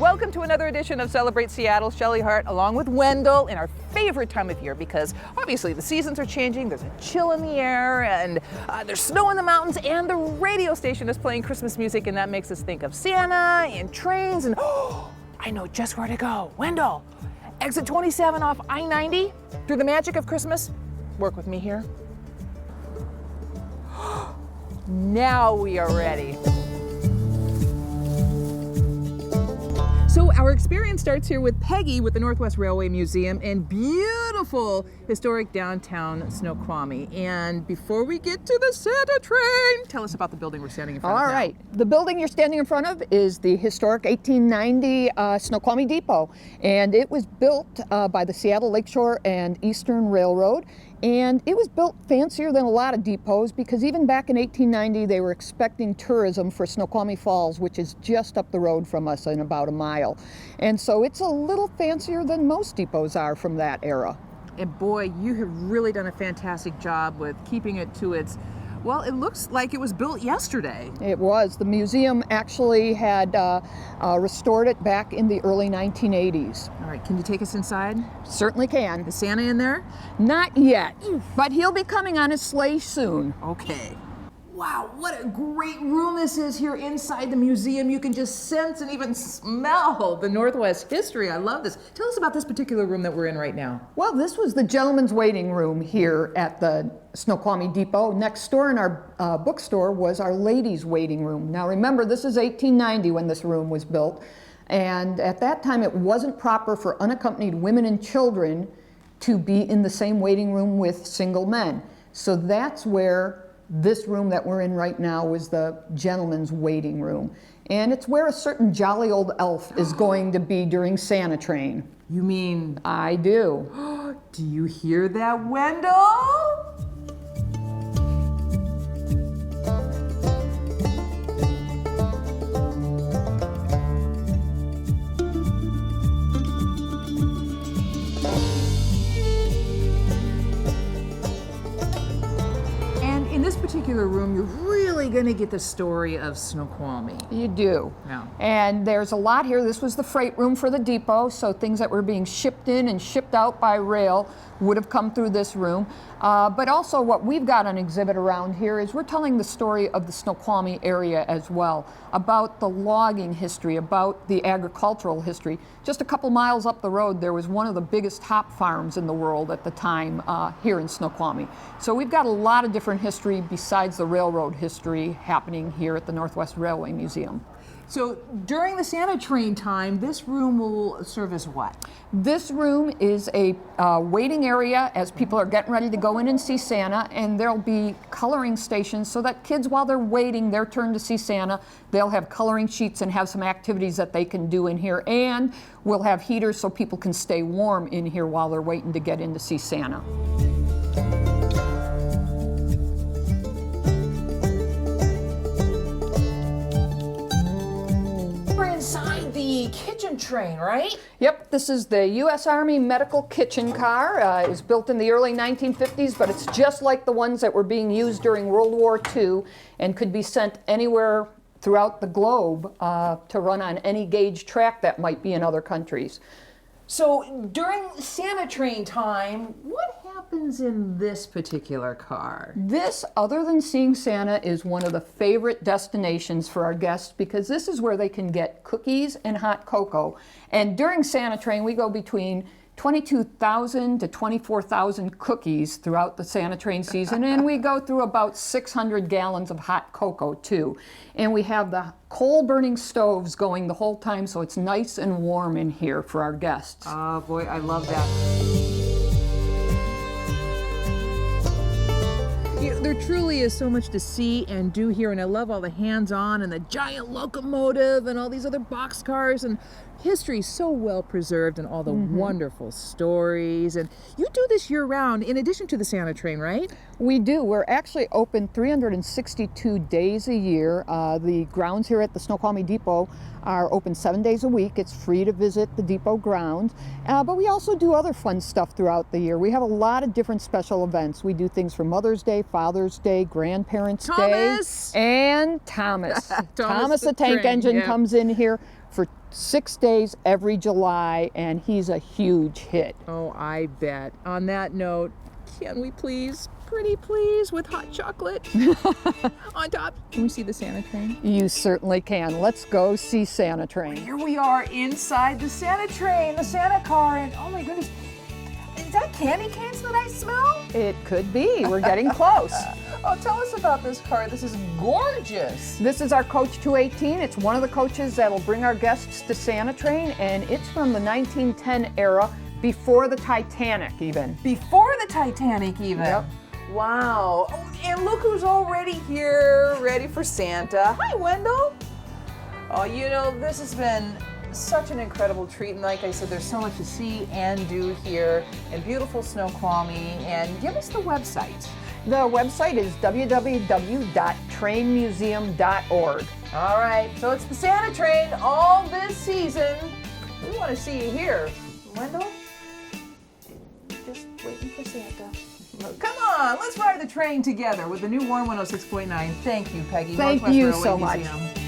Welcome to another edition of Celebrate Seattle. Shellie, Hart, along with Wendell, in our favorite time of year because obviously the seasons are changing, there's a chill in the air, and there's snow in the mountains, and the radio station is playing Christmas music, and that makes us think of Santa and trains, and I know just where to go. Wendell, exit 27 off I-90, through the magic of Christmas. Work with me here. Now we are ready. So our experience starts here with Peggy with the Northwest Railway Museum in beautiful historic downtown Snoqualmie. And before we get to the Santa train, tell us about the building we're standing in front of now. All right. The building you're standing in front of is the historic 1890 Snoqualmie Depot. And it was built by the Seattle Lakeshore and Eastern Railroad. And it was built fancier than a lot of depots because even back in 1890, they were expecting tourism for Snoqualmie Falls, which is just up the road from us in about a mile. And so it's a little fancier than most depots are from that era. And boy, you have really done a fantastic job with keeping it to its, well, it looks like it was built yesterday. It was. The museum actually had restored it back in the early 1980s. All right, can you take us inside? Certainly can. Is Santa in there? Not yet, but he'll be coming on his sleigh soon. Okay. Wow, what a great room this is here inside the museum. You can just sense and even smell the Northwest history. I love this. Tell us about this particular room that we're in right now. Well, this was the gentleman's waiting room here at the Snoqualmie Depot. Next door in our bookstore was our ladies' waiting room. Now remember, this is 1890 when this room was built. And at that time, it wasn't proper for unaccompanied women and children to be in the same waiting room with single men. So that's where this room that we're in right now was the gentleman's waiting room. And it's where a certain jolly old elf is going to be during Santa train. You mean? I do. Do you hear that, Wendell? In this particular room, you're really going to get the story of Snoqualmie. You do. Yeah. And there's a lot here. This was the freight room for the depot, so things that were being shipped in and shipped out by rail would have come through this room. But also what we've got on exhibit around here is we're telling the story of the Snoqualmie area as well, about the logging history, about the agricultural history. Just a couple miles up the road, there was one of the biggest hop farms in the world at the time here in Snoqualmie. So we've got a lot of different history besides the railroad history happening here at the Northwest Railway Museum. So during the Santa train time, this room will serve as what? This room is a waiting area as people are getting ready to go in and see Santa, and there'll be coloring stations so that kids, while they're waiting their turn to see Santa, they'll have coloring sheets and have some activities that they can do in here. And we'll have heaters so people can stay warm in here while they're waiting to get in to see Santa. Inside the kitchen train, right? Yep, this is the U.S. Army medical kitchen car. It was built in the early 1950s, but it's just like the ones that were being used during World War II and could be sent anywhere throughout the globe to run on any gauge track that might be in other countries. So during Santa train time, what happens in this particular car? This, other than seeing Santa, is one of the favorite destinations for our guests because this is where they can get cookies and hot cocoa. And during Santa train, we go between 22,000 to 24,000 cookies throughout the Santa train season, and we go through about 600 gallons of hot cocoa too. And we have the coal-burning stoves going the whole time, so it's nice and warm in here for our guests. Oh boy, I love that. There truly is so much to see and do here, and I love all the hands-on and the giant locomotive and all these other boxcars, and history is so well preserved and all the wonderful stories. And you do this year-round in addition to the Santa train, right? We do. We're actually open 362 days a year. The grounds here at the Snoqualmie Depot are open 7 days a week. It's free to visit the depot grounds. But we also do other fun stuff throughout the year. We have a lot of different special events. We do things for Mother's Day, Father's Day, Grandparents' Day, and Thomas. Thomas the tank engine comes in here for 6 days every July, and he's a huge hit. Oh, I bet. On that note, can we please, pretty please, with hot chocolate on top? Can we see the Santa train? You certainly can. Let's go see Santa Train. Here we are inside the Santa train, the Santa car, and oh my goodness, is that candy canes that I smell? It could be. We're getting close. Oh, tell us about this car. This is gorgeous. This is our Coach 218. It's one of the coaches that'll bring our guests to Santa Train, and it's from the 1910 era, before the Titanic even. Before the Titanic even? Yep. Wow. Oh, and look who's already here, ready for Santa. Hi, Wendell. Oh, you know, this has been such an incredible treat, and like I said, there's so much to see and do here in beautiful Snoqualmie. And give us the website. The website is www.trainmuseum.org. All right, so it's the Santa train all this season. We want to see you here. Wendell? Just waiting for Santa. Come on, let's ride the train together with the new Warm 106.9. Thank you, Peggy. Thank Northwest you Railway so much. Museum.